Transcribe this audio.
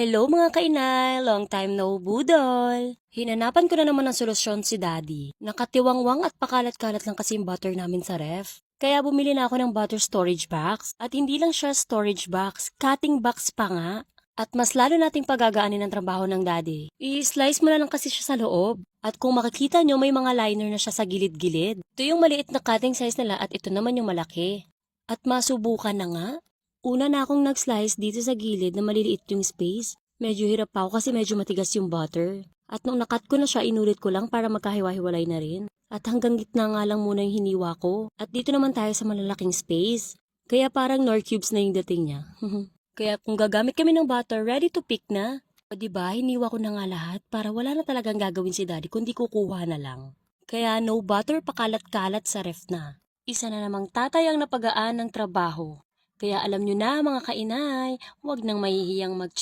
Hello mga kainay! Long time no budol! Hinanapan ko na naman ng solusyon si Daddy. Nakatiwangwang at pakalat-kalat lang kasi yung butter namin sa ref. Kaya bumili na ako ng butter storage box. At hindi lang siya storage box, cutting box pa nga. At mas lalo nating pagagaanin ang trabaho ng Daddy. I-slice mo na lang kasi siya sa loob. At kung makikita nyo, may mga liner na siya sa gilid-gilid. Ito yung maliit na cutting size nila at ito naman yung malaki. At masubukan na nga. Una na akong nag-slice dito sa gilid na maliliit yung space. Medyo hirap pa ako kasi medyo matigas yung butter. At nung nakat ko na siya, inulit ko lang para magkahiwa-hiwalay na rin. At hanggang gitna nga lang muna yung hiniwa ko. At dito naman tayo sa malalaking space. Kaya parang Knorr cubes na yung dating niya. Kaya kung gagamit kami ng butter, ready to pick na. O diba, hiniwa ko na nga lahat para wala na talagang gagawin si Daddy kundi kukuha na lang. Kaya no butter pakalat-kalat sa ref na. Isa na namang tatay ang napagaan ng trabaho. Kaya alam nyo na mga kainay, huwag nang mahihiyang mag-check